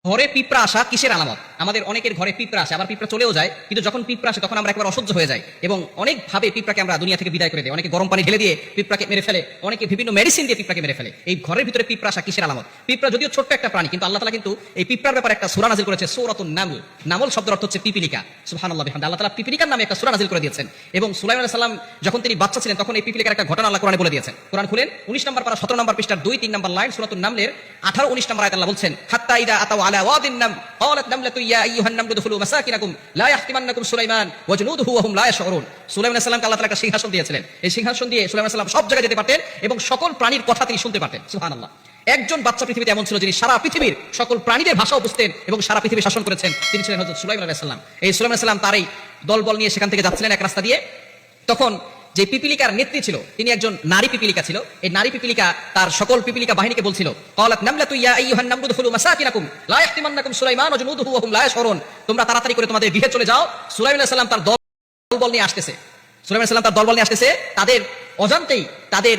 ঘরে পিঁপড়া আসা কিসের আলামত? আমাদের অনেকের ঘরে পিঁপড়া আসে, আবার পিঁপড়া চলেও যায়, কিন্তু যখন পিঁপড়া আসে তখন আমরা একবার অসহ্য হয়ে যাই এবং অনেকভাবে পিঁপড়াকে আমরা দুনিয়া থেকে বিদায় করে দিই। অনেকে গরম পানি ঢেলে দিয়ে পিঁপড়াকে মেরে ফেলে, অনেকে বিভিন্ন মেডিসিন দিয়ে পিঁপড়াকে মেরে ফেলে। এই ঘরের ভিতরে পিঁপড়া আসা কিসের আলামত? পিঁপড়া যদিও ছোট্ট একটা প্রাণী, কিন্তু আল্লাহ তাআলা কিন্তু এই পিঁপড়ার ব্যাপারে একটা সূরা নাযিল করেছে, সূরাতুন নামল। নামল শব্দের অর্থ হচ্ছে পিপিলিকা। সুবহানাল্লাহ বিহামদি। আল্লাহ তাআলা পিপিলিকার নামে একটা সূরা নাযিল করে দিয়েছেন এবং সুলাইমান আলাইহিস সালাম যখন তিনি বাচ্চা ছিলেন তখন এই পিপিলিকার একটা ঘটনা আল্লাহ কোরআনে বলে দিয়েছেন। কোরআন খুলেন 19 নম্বর পারা 17 নম্বর পৃষ্ঠার 2-3 নম্বর লাইন, সূরাতুন নামলের 18-19 নম্বর আয়াত আল্লাহ বলছেন, হাত্তা ইদা আতাউ আলা ওয়াদিন নাম ক্বালাত নামলাতু ইয়া আইয়ুহান নামলু দুখুলু মাসাকিনাকুম লা ইয়াহতিমান্নাকুম সুলাইমান ওয়া জুনুদুহু ওয়া হুম লা ইয়াশউরুন। সুলাইমান আলাইহিস সালামকে আল্লাহ তাআলা একটা সিংহাসন দিয়েছিলেন। এই সিংহাসন দিয়ে সুলাইমান আলাইহিস সালাম সব জায়গায় যেতে পারতেন এবং সকল প্রাণীর কথা তিনি শুনতে পারতেন। সুবহানাল্লাহ। একজন বাচ্চা পৃথিবীতে এমন ছিল যিনি সারা পৃথিবীর সকল প্রাণীদের ভাষাও বুঝতেন এবং সারা পৃথিবী শাসন করেছেন, তিনি ছিলেন হযরত সুলাইমান আলাইহিস সালাম। এই সুলাইমান আলাইহিস সালাম তার এই দলবল নিয়ে সেখান থেকে যাচ্ছিলেন এক রাস্তা দিয়ে। তখন যে পিপিলিকার নেত্রী ছিল তিনি একজন নারী পিপিলিকা ছিল। এই নারী পিপিলিকা তার সকল পিপিলিকা বাহিনীকে বলছিল, ক্বালাত নামলাতু ইয়া আইয়ুহান নামলু দুখুলু মাসাকিনাকুম লা ইয়াহতিমান্নাকুম সুলাইমান ওয়া জুনুদুহু ওয়া হুম লা ইয়াশউরুন। তোমরা তাড়াতাড়ি করে তোমাদের গৃহে চলে যাও, সুলাইমান আলাইহিস সালাম তার দলবল নিয়ে আসতেছে। সুলাইমান আলাইহিস সালাম তার দলবল নিয়ে আসতেছে, তাদের অজান্তেই তাদের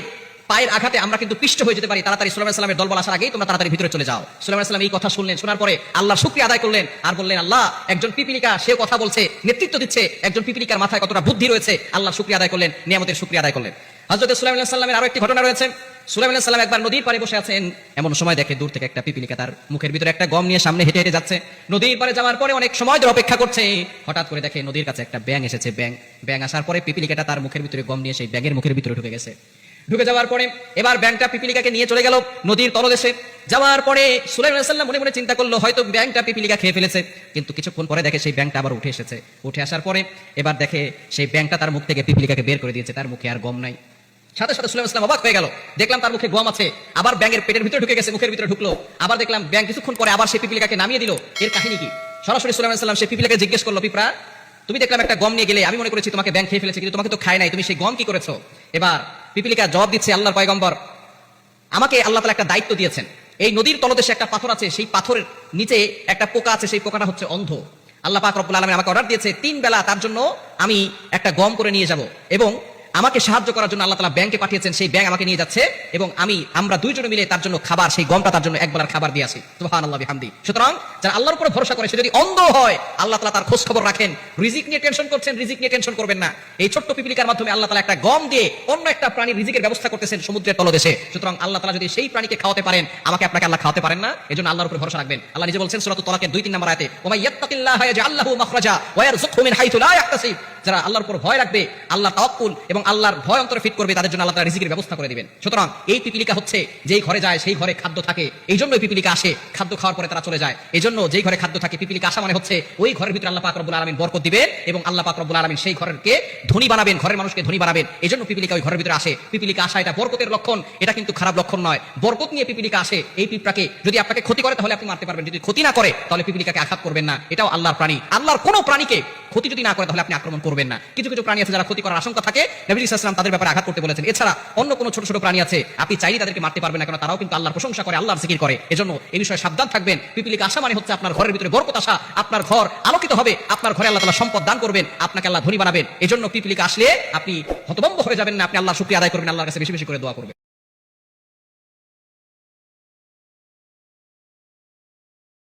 পায়ের আঘাতে আমরা কিন্তু পিষ্ট হয়ে যেতে পারি। তাড়াতাড়ি সুলাইমান আলাইহিস সালামের দলবল আসার আগেই তোমরা তাড়াতাড়ি ভিতরে চলে যাও। সুলাইমান আলাইহিস সালাম এই কথা শুনলেন, শোনার পরে আল্লাহর শুকরিয়া আদায় করলেন আর বললেন, আল্লাহ, একজন পিপিলিকা সে কথা বলছে, নেতৃত্ব দিচ্ছে, একজন পিপিলিকার মাথায় কতটা বুদ্ধি রয়েছে। আল্লাহর শুকরিয়া আদায় করলেন, নিয়ামতের শুকরিয়া আদায় করলেন। হযরত সুলাইমান আলাইহিস সালামের আরো একটি ঘটনা রয়েছে। সুলাইমান আলাইহিস সালাম একবার নদীর পাড়ে বসে আছেন, এমন সময় দেখে দূর থেকে একটা পিপিলিকা তার মুখের ভিতরে একটা গম নিয়ে সামনে হেঁটে হেঁটে যাচ্ছে। নদীর পাড়ে যাওয়ার পরে অনেক সময় ধরে অপেক্ষা করছে, হঠাৎ করে দেখে নদীর কাছে একটা ব্যাঙ এসেছে। ব্যাঙ আসার পরে পিপিলিকাটা তার মুখের ভিতরে গম নিয়ে সেই ব্যাঙের মুখের ভিতরে ঢুকে গেছে। ঢুকে যাওয়ার পরে এবার ব্যাঙটা পিপিলিকাকে নিয়ে চলে গেল নদীর তলদেশে। যাওয়ার পরে সুলাইমান আলাইহিস সালাম মনে মনে চিন্তা করলো, হয়তো ব্যাঙটা পিপিলিকা খেয়ে ফেলেছে। কিন্তু কিছুক্ষণ পরে দেখে সেই ব্যাঙটা আবার উঠে এসেছে। উঠে আসার পরে এবার দেখে সেই ব্যাঙটা তার মুখ থেকে পিপিলিকাকে বের করে দিয়েছে, তার মুখে আর গম নাই। সাথে সাথে সুলাইমান আলাইহিস সালাম অবাক হয়ে গেল, দেখলাম তার মুখে গম আছে, আবার ব্যাঙের পেটের ভিতরে ঢুকে গেছে, মুখের ভিতরে ঢুকলো। আবার দেখলাম ব্যাঙ কিছুক্ষণ পরে আবার সেই পিপিলিকাকে নামিয়ে দিল। এর কাহিনী কি? সরাসরি সুলাইমান আলাইহিস সালাম সেই পিপিলিকাকে জিজ্ঞেস করলো, পিঁপড়া, তুমি দেখলাম একটা গম নিয়ে গেলে, আমি মনে করেছি তোমাকে ব্যাঙ খেয়ে ফেলেছে, কিন্তু তোমাকে তো খায় নাই, তুমি সেই গম কি করেছো? এবার পিপিলিকা জবাব দিচ্ছে, আল্লাহর পয়গম্বর, আমাকে আল্লাহ তাআলা একটা দায়িত্ব দিয়েছেন। এই নদীর তলদেশে একটা পাথর আছে, সেই পাথরের নিচে একটা পোকা আছে, সেই পোকাটা হচ্ছে অন্ধ। আল্লাহ পাক রব্বুল আলামিন আমাকে অর্ডার দিয়েছে 3 বেলা তার জন্য আমি একটা গম করে নিয়ে যাব এবং আমাকে সাহায্য করার জন্য আল্লাহ তাআলা ব্যাংকে পাঠিয়েছেন। সেই ব্যাংক আমাকে নিয়ে যাচ্ছে এবং আমরা দুইজনে মিলে তার জন্য খাবার, সেই গমটা তার জন্য এক বেলার খাবার দিয়ে আসি। সুবহানাল্লাহ বিহামদি। সুতরাং যারা আল্লাহর উপর ভরসা করে, সে যদি অন্ধ হয় আল্লাহ তাআলা তার খোঁজ খবর রাখেন। রিজিক নিয়ে টেনশন করছেন, রিজিক নিয়ে টেনশন করবেন না। এই ছোট্ট পিপিলিকার মাধ্যমে আল্লাহ তাআলা একটা গম দিয়ে অন্য একটা প্রাণীর রিজিকের ব্যবস্থা করতেছেন সমুদ্রের তলদেশে। সুতরাং আল্লাহ তাআলা যদি সেই প্রাণীকে খাওয়াতে পারেন, আমাকে আপনাকে আল্লাহ খাওয়াতে পারেন না? এজন্য আল্লাহর উপর ভরসা রাখবেন। আল্লাহ নিজে বলছেন সূরাতুত তালাকের 2-3 নম্বর আয়াতে, ওয়া মান ইয়াত্তাকিল্লাহা ইয়াজআল লাহু মাখরাজা ওয়া ইয়ারযুকহু মিন হাইথু লা ইয়াহতাসিব। যারা আল্লাহর উপর ভয় রাখবে, আল্লাহর তাওয়াক্কুল এবং আল্লাহর ভয় অন্তরে ফিট করবে, তাদের জন্য আল্লাহ তাআলা রিজিকের ব্যবস্থা করে দিবেন। সুতরাং এই পিপিলিকা হচ্ছে যেই ঘরে যায় সেই ঘরে খাদ্য থাকে, এই জন্য পিপিলিকা আসে, খাদ্য খাওয়ার পরে তারা চলে যায়। এই জন্য যেই ঘরে খাদ্য থাকে পিপিলিকা আসা মানে হচ্ছে ওই ঘরের ভিতরে আল্লাহ পাক রব্বুল আলামিন বরকত দিবেন এবং আল্লাহ পাক রব্বুল আলামিন সেই ঘরকে ধনী বানাবেন, ঘরের মানুষকে ধনী বানাবেন। এই জন্য পিপিলিকা ওই ঘরের ভিতরে আসে। পিপিলিকা আসা এটা বরকতের লক্ষণ, এটা কিন্তু খারাপ লক্ষণ নয়। বরকত নিয়ে পিপিলিকা আসে। এই পিঁপড়াকে যদি আপনাকে ক্ষতি করে তাহলে আপনি মারতে পারবেন, যদি ক্ষতি না করে তাহলে পিপিলিকাকে আঘাত করবেন না। এটাও আল্লাহর প্রাণী। আল্লাহর কোনো প্রাণীকে ক্ষতি যদি না করে তাহলে আপনি আক্রমণ করবেন না। কিছু কিছু প্রাণী আছে যারা ক্ষতি করার আশঙ্কা থাকে, নবী সাল্লাল্লাহু আলাইহি ওয়াসাল্লাম তাদের ব্যাপারে আঘাত করতে বলেছেন। এছাড়া অন্য কোনো ছোট ছোট প্রাণী আছে, আপনি চাইলে তাদেরকে মারতে পারবেন না, কারণ তারাও কিন্তু আল্লাহর প্রশংসা করে, আল্লাহর জিকির করে। এজন্য এই বিষয়ে সাবধান থাকবেন। পিপিলিকা আসা মানে হচ্ছে আপনার ঘরের ভিতরে বরকত আসা, আপনার ঘর আলোকিত হবে, আপনার ঘরে আল্লাহ তাআলা সম্পদ দান করবেন, আপনাকে আল্লাহ ধনী বানাবেন। এজন্য পিপিলিকা আসলে আপনি হতভম্ব হয়ে যাবেন না, আপনি আল্লাহর শুকরিয়া আদায় করবেন, আল্লাহর কাছে বেশি বেশি করে দোয়া করবেন।